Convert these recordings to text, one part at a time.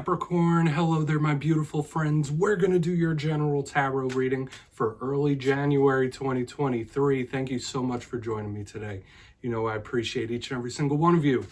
Capricorn, hello there my beautiful friends. We're going to do your general tarot reading for early January 2023. Thank you so much for joining me today. You know I appreciate each and every single one of you.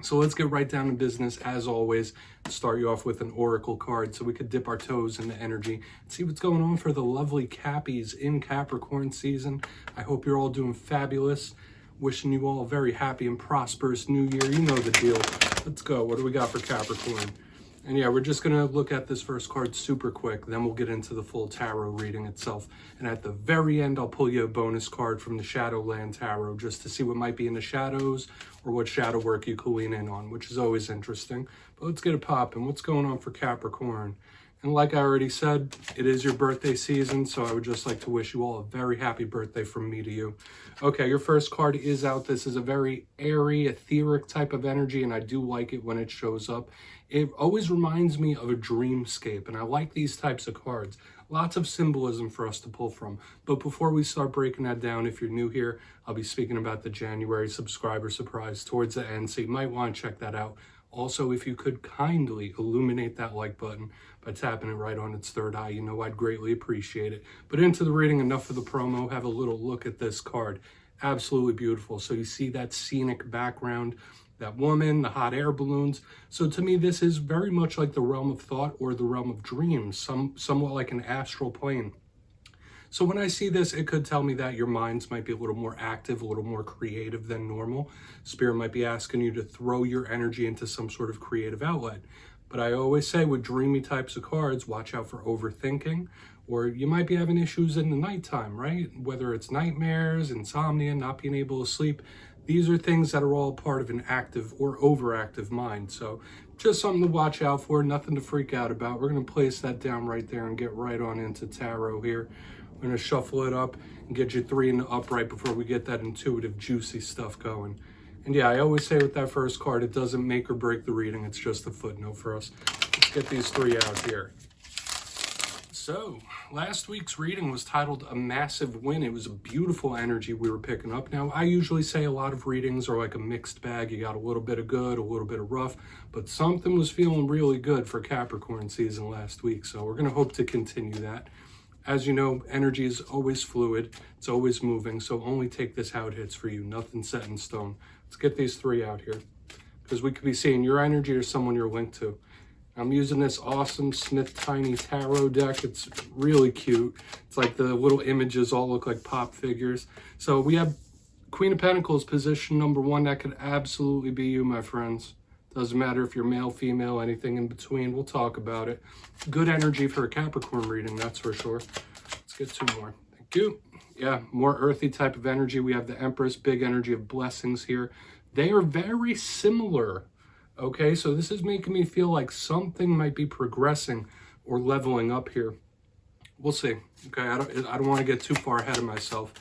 So let's get right down to business as always. Start you off with an oracle card so we could dip our toes in the energy and see what's going on for the lovely Cappies in Capricorn season. I hope you're all doing fabulous. Wishing you all a very happy and prosperous new year. You know the deal. Let's go. What do we got for Capricorn? And yeah, we're just going to look at this first card super quick. Then we'll get into the full tarot reading itself. And at the very end, I'll pull you a bonus card from the Shadowland Tarot just to see what might be in the shadows or what shadow work you can lean in on, which is always interesting. But let's get it popping. What's going on for Capricorn? And like I already said, it is your birthday season, so I would just like to wish you all a very happy birthday from me to you. Okay, your first card is out. This is a very airy, etheric type of energy, and I do like it when it shows up. It always reminds me of a dreamscape, and I like these types of cards. Lots of symbolism for us to pull from. But before we start breaking that down, if you're new here, I'll be speaking about the January subscriber surprise towards the end, so you might want to check that out. Also, if you could kindly illuminate that like button by tapping it right on its third eye, you know I'd greatly appreciate it. But into the reading, enough of the promo, have a little look at this card. Absolutely beautiful. So you see that scenic background, that woman, the hot air balloons. So to me, this is very much like the realm of thought or the realm of dreams, somewhat like an astral plane. So when I see this, it could tell me that your minds might be a little more active, a little more creative than normal. Spirit might be asking you to throw your energy into some sort of creative outlet. But I always say with dreamy types of cards, watch out for overthinking, or you might be having issues in the nighttime, right? Whether it's nightmares, insomnia, not being able to sleep. These are things that are all part of an active or overactive mind. So just something to watch out for, nothing to freak out about. We're going to place that down right there and get right on into tarot here. We're going to shuffle it up and get you three in the upright before we get that intuitive, juicy stuff going. And yeah, I always say with that first card, it doesn't make or break the reading. It's just a footnote for us. Let's get these three out here. So, last week's reading was titled A Massive Win. It was a beautiful energy we were picking up. Now, I usually say a lot of readings are like a mixed bag. You got a little bit of good, a little bit of rough, but something was feeling really good for Capricorn season last week. So we're going to hope to continue that. As you know, energy is always fluid. It's always moving. So only take this how it hits for you. Nothing set in stone. Let's get these three out here because we could be seeing your energy or someone you're linked to. I'm using this awesome Smith Tiny Tarot deck. It's really cute. It's like the little images all look like pop figures. So we have Queen of Pentacles, position number one. That could absolutely be you, my friends. Doesn't matter if you're male, female, anything in between. We'll talk about it. Good energy for a Capricorn reading, that's for sure. Let's get two more. Thank you. Yeah, more earthy type of energy. We have the Empress, big energy of blessings here. They are very similar. Okay, so this is making me feel like something might be progressing or leveling up here. We'll see. Okay, I don't want to get too far ahead of myself,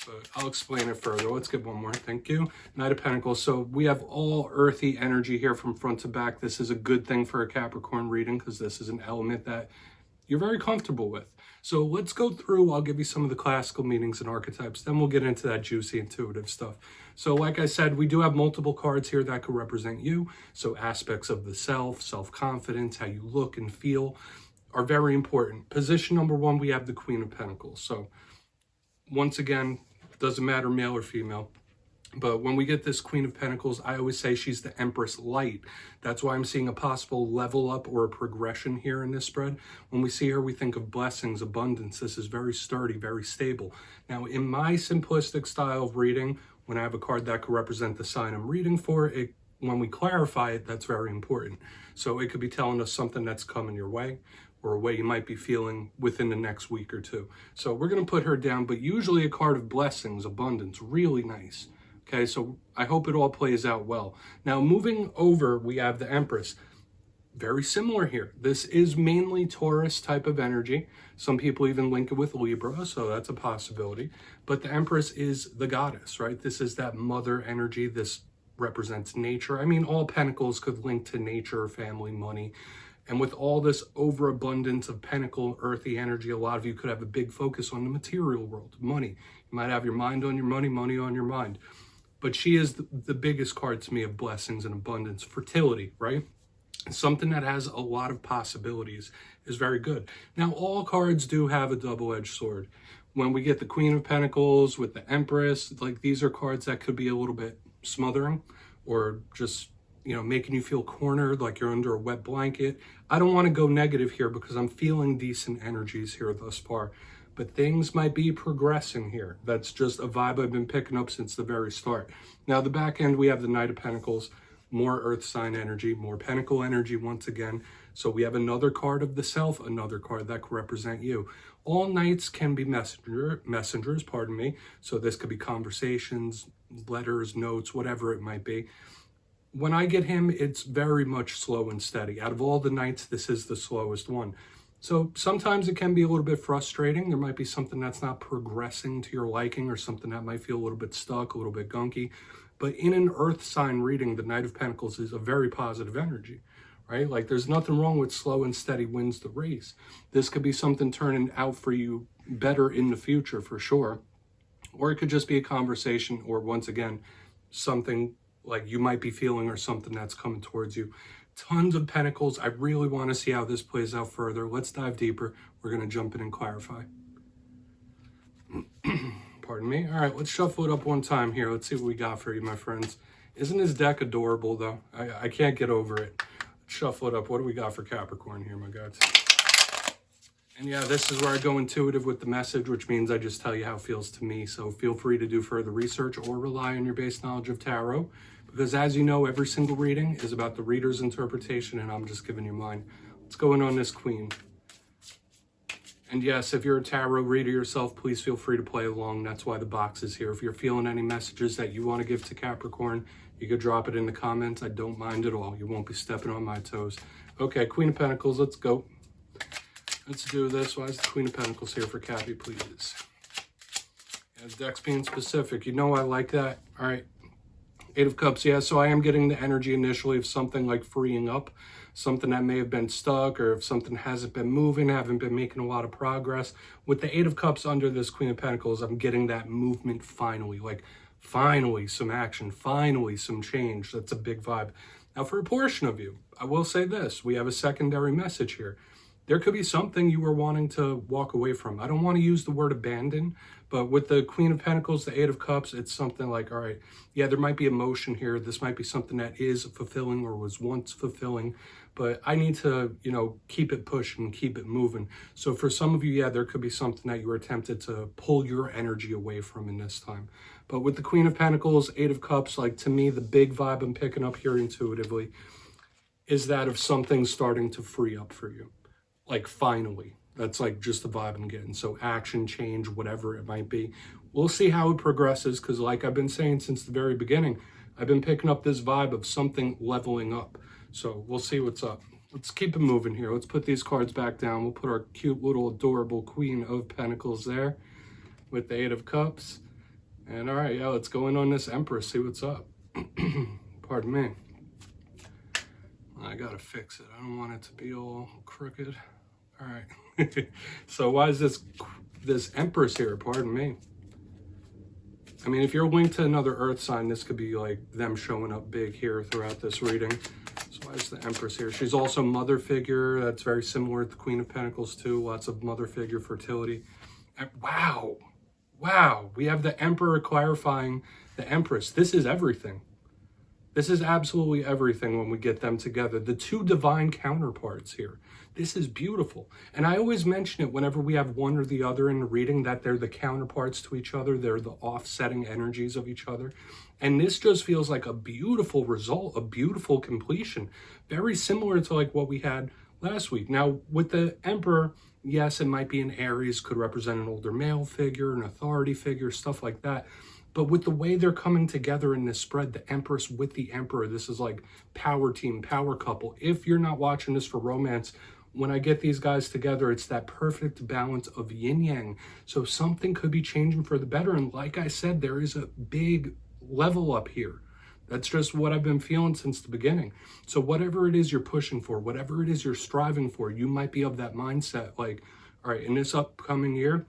but I'll explain it further. Let's get one more. Thank you. Knight of Pentacles. So we have all earthy energy here from front to back. This is a good thing for a Capricorn reading because this is an element that you're very comfortable with. So let's go through. I'll give you some of the classical meanings and archetypes. Then we'll get into that juicy intuitive stuff. So like I said, we do have multiple cards here that could represent you. So aspects of the self, self-confidence, how you look and feel are very important. Position number one, we have the Queen of Pentacles. So once again, doesn't matter male or female. But when we get this Queen of Pentacles, I always say she's the Empress Light. That's why I'm seeing a possible level up or a progression here in this spread. When we see her, we think of blessings, abundance. This is very sturdy, very stable. Now, in my simplistic style of reading, when I have a card that could represent the sign I'm reading for, when we clarify it, that's very important. So it could be telling us something that's coming your way or a way you might be feeling within the next week or two. So we're going to put her down, but usually a card of blessings, abundance, really nice. Okay, so I hope it all plays out well. Now, moving over, we have the Empress. Very similar here. This is mainly Taurus type of energy. Some people even link it with Libra, so that's a possibility. But the Empress is the goddess, right? This is that mother energy. This represents nature. I mean, all pentacles could link to nature, family, money. And with all this overabundance of pentacle, earthy energy, a lot of you could have a big focus on the material world, money. You might have your mind on your money, money on your mind. But she is the biggest card to me of blessings and abundance, fertility, right? Something that has a lot of possibilities is very good. Now, all cards do have a double-edged sword. When we get the Queen of Pentacles with the Empress, like these are cards that could be a little bit smothering or just, you know, making you feel cornered, like you're under a wet blanket. I don't want to go negative here because I'm feeling decent energies here thus far, but things might be progressing here. That's just a vibe I've been picking up since the very start. Now, the back end, we have the Knight of Pentacles, more earth sign energy, more pentacle energy once again. So we have another card of the self, another card that could represent you. All knights can be messengers, pardon me. So this could be conversations, letters, notes, whatever it might be. When I get him, it's very much slow and steady. Out of all the knights, this is the slowest one. So sometimes it can be a little bit frustrating. There might be something that's not progressing to your liking or something that might feel a little bit stuck, a little bit gunky. But in an earth sign reading, the Knight of Pentacles is a very positive energy, right? Like there's nothing wrong with slow and steady wins the race. This could be something turning out for you better in the future for sure. Or it could just be a conversation or once again, something like you might be feeling or something that's coming towards you. Tons of pentacles. I really want to see how this plays out further. Let's dive deeper. We're going to jump in and clarify. Pardon me. All right, let's shuffle it up one time here. Let's see what we got for you, my friends. Isn't this deck adorable, though? I can't get over it. Let's shuffle it up. What do we got for Capricorn here, my guys? And yeah, this is where I go intuitive with the message, which means I just tell you how it feels to me. So feel free to do further research or rely on your base knowledge of tarot. Because as you know, every single reading is about the reader's interpretation, and I'm just giving you mine. What's going on this Queen? And yes, if you're a tarot reader yourself, please feel free to play along. That's why the box is here. If you're feeling any messages that you want to give to Capricorn, you could drop it in the comments. I don't mind at all. You won't be stepping on my toes. Okay, Queen of Pentacles, let's go. Let's do this. Why is the Queen of Pentacles here for Cappy, please? Yeah, the deck's being specific. You know I like that. All right. Eight of Cups, yeah, so I am getting the energy initially of something like freeing up, something that may have been stuck, or if something hasn't been moving, haven't been making a lot of progress. With the Eight of Cups under this Queen of Pentacles, I'm getting that movement finally, like finally some action, finally some change. That's a big vibe. Now for a portion of you, I will say this, we have a secondary message here. There could be something you were wanting to walk away from. I don't want to use the word abandon, but with the Queen of Pentacles, the Eight of Cups, it's something like, all right, yeah, there might be emotion here. This might be something that is fulfilling or was once fulfilling, but I need to, you know, keep it pushing, keep it moving. So for some of you, yeah, there could be something that you were tempted to pull your energy away from in this time. But with the Queen of Pentacles, Eight of Cups, like to me, the big vibe I'm picking up here intuitively is that of something starting to free up for you. Like finally, that's like just the vibe I'm getting. So action, change, whatever it might be. We'll see how it progresses because like I've been saying since the very beginning, I've been picking up this vibe of something leveling up. So we'll see what's up. Let's keep it moving here. Let's put these cards back down. We'll put our cute little adorable Queen of Pentacles there with the Eight of Cups. And all right, yeah, let's go in on this Empress, see what's up. Pardon me. I gotta fix it. I don't want it to be all crooked. All right. So why is this Empress here? Pardon me. I mean, if you're linked to another earth sign, this could be like them showing up big here throughout this reading. So why is the Empress here? She's also mother figure. That's very similar to the Queen of Pentacles too. Lots of mother figure fertility. And wow. Wow. We have the Emperor clarifying the Empress. This is everything. This is absolutely everything when we get them together. The two divine counterparts here. This is beautiful. And I always mention it whenever we have one or the other in the reading, that they're the counterparts to each other. They're the offsetting energies of each other. And this just feels like a beautiful result, a beautiful completion. Very similar to like what we had last week. Now, with the Emperor, yes, it might be an Aries, could represent an older male figure, an authority figure, stuff like that. But with the way they're coming together in this spread, the Empress with the Emperor, this is like power team, power couple. If you're not watching this for romance, when I get these guys together, it's that perfect balance of yin yang. So something could be changing for the better. And like I said, there is a big level up here. That's just what I've been feeling since the beginning. So whatever it is you're pushing for, whatever it is you're striving for, you might be of that mindset like, all right, in this upcoming year,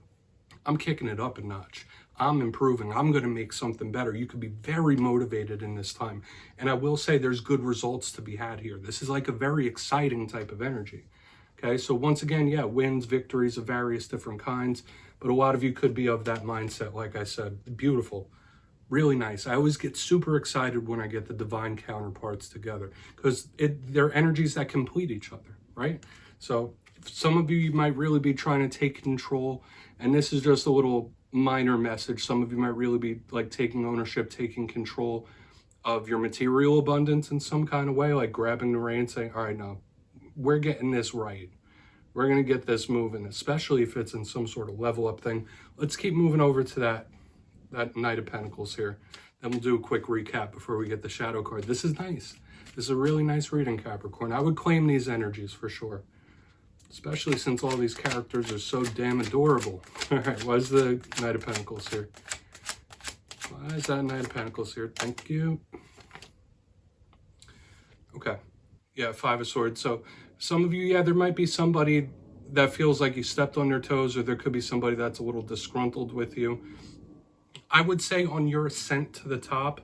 I'm kicking it up a notch. I'm improving. I'm going to make something better. You could be very motivated in this time. And I will say there's good results to be had here. This is like a very exciting type of energy. Okay, so once again, yeah, wins, victories of various different kinds, but a lot of you could be of that mindset, like I said. Beautiful, really nice. I always get super excited when I get the divine counterparts together because they're energies that complete each other, right? So some of you might really be trying to take control, and this is just a little minor message. Some of you might really be like taking ownership, taking control of your material abundance in some kind of way, like grabbing the reins, saying, all right, now we're getting this right. We're going to get this moving, especially if it's in some sort of level up thing. Let's keep moving over to that Knight of Pentacles here. Then we'll do a quick recap before we get the shadow card. This is nice. This is a really nice reading, Capricorn. I would claim these energies for sure, especially since all these characters are so damn adorable. All right, why is the Knight of Pentacles here? Why is that Knight of Pentacles here? Thank you. Okay. Yeah, Five of Swords. So some of you, yeah, there might be somebody that feels like you stepped on their toes, or there could be somebody that's a little disgruntled with you. I would say on your ascent to the top,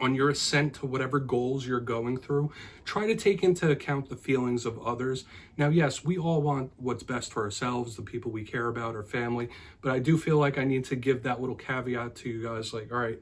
on your ascent to whatever goals you're going through, try to take into account the feelings of others. Now, yes, we all want what's best for ourselves, the people we care about, our family, but I do feel like I need to give that little caveat to you guys, like, all right,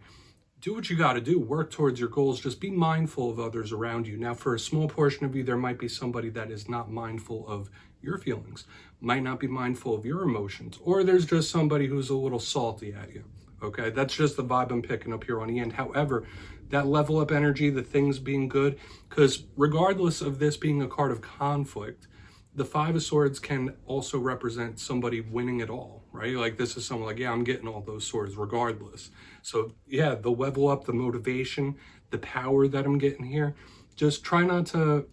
do what you got to do, work towards your goals, just be mindful of others around you. Now, for a small portion of you, there might be somebody that is not mindful of your feelings, might not be mindful of your emotions, or there's just somebody who's a little salty at you. Okay, that's just the vibe I'm picking up here on the end. However, that level up energy, the things being good, because regardless of this being a card of conflict, the Five of Swords can also represent somebody winning it all, right? Like this is someone like, yeah, I'm getting all those swords regardless. So yeah, the level up, the motivation, the power that I'm getting here, just try not to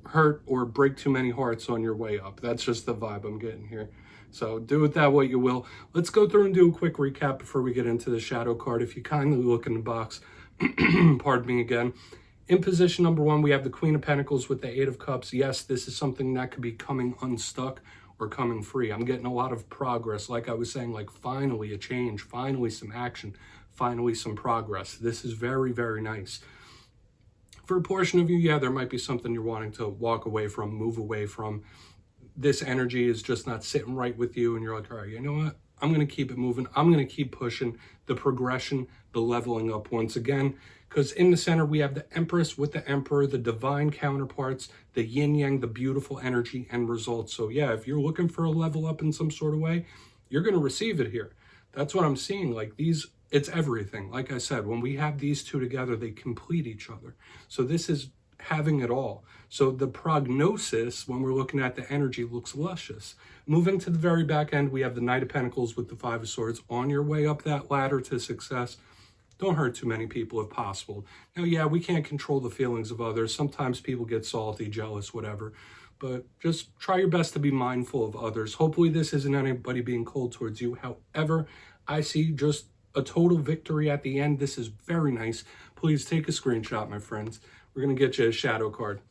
hurt or break too many hearts on your way up. That's just the vibe I'm getting here. So do with that what you will. Let's go through and do a quick recap before we get into the shadow card. If you kindly look in the box, pardon me again. In position number one, we have the Queen of Pentacles with the Eight of Cups. Yes, this is something that could be coming unstuck or coming free. I'm getting a lot of progress. Like I was saying, like finally a change, finally some action, finally some progress. This is very, very nice. For a portion of you, yeah, there might be something you're wanting to walk away from, move away from. This energy is just not sitting right with you, and you're like, all right, you know what? I'm going to keep it moving. I'm going to keep pushing the progression, the leveling up once again, because in the center, we have the Empress with the Emperor, the divine counterparts, the yin yang, the beautiful energy and results. So yeah, if you're looking for a level up in some sort of way, you're going to receive it here. That's what I'm seeing. Like these, it's everything. Like I said, when we have these two together, they complete each other. So this is having it all. So the prognosis, when we're looking at the energy, looks luscious. Moving to the very back end, we have the Knight of Pentacles with the Five of Swords. On your way up that ladder to success, don't hurt too many people if possible. Now, yeah, we can't control the feelings of others. Sometimes people get salty, jealous, whatever. But just try your best to be mindful of others. Hopefully this isn't anybody being cold towards you. However, I see just a total victory at the end. This is very nice. Please take a screenshot, my friends. We're going to get you a shadow card.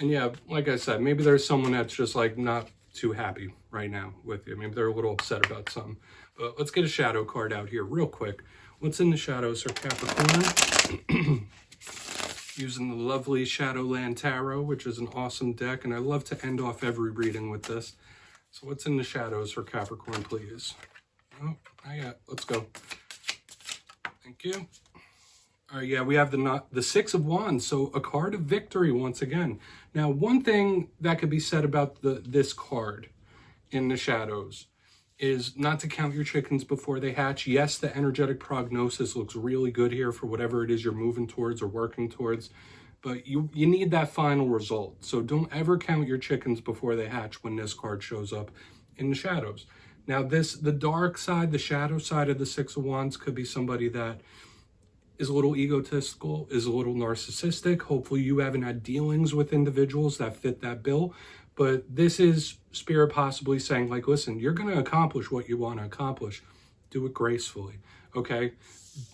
And yeah, like I said, maybe there's someone that's just like not too happy right now with you. Maybe they're a little upset about something. But let's get a shadow card out here real quick. What's in the shadows for Capricorn? Using the lovely Shadowland Tarot, which is an awesome deck. And I love to end off every reading with this. So what's in the shadows for Capricorn, please? Oh, not yet. Let's go. Thank you. All right, yeah, we have the Six of Wands, so a card of victory once again. Now, one thing that could be said about this card in the shadows is not to count your chickens before they hatch. Yes, the energetic prognosis looks really good here for whatever it is you're moving towards or working towards, but you need that final result. So don't ever count your chickens before they hatch when this card shows up in the shadows. Now, the dark side, the shadow side of the Six of Wands could be somebody that is a little egotistical, is a little narcissistic. Hopefully you haven't had dealings with individuals that fit that bill. But this is Spirit possibly saying, like, listen, you're going to accomplish what you want to accomplish. Do it gracefully, okay?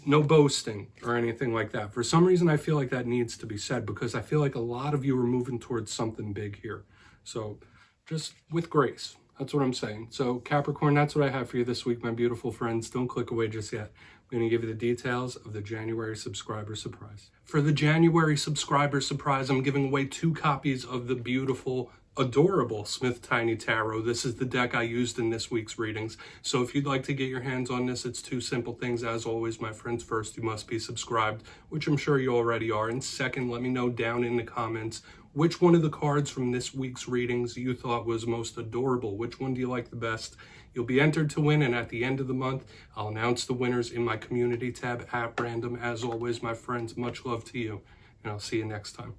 No boasting or anything like that. For some reason, I feel like that needs to be said because I feel like a lot of you are moving towards something big here. So just with grace, That's what I'm saying. So Capricorn, that's what I have for you this week, my beautiful friends. Don't click away just yet. I'm going to give you the details of the January subscriber surprise. For the January subscriber surprise, I'm giving away 2 copies of the beautiful, adorable Smith Tiny Tarot. This is the deck I used in this week's readings. So if you'd like to get your hands on this, it's 2 simple things. As always, my friends, first, you must be subscribed, which I'm sure you already are. And second, let me know down in the comments which one of the cards from this week's readings you thought was most adorable. Which one do you like the best? You'll be entered to win, and at the end of the month, I'll announce the winners in my community tab at random. As always, my friends, much love to you, and I'll see you next time.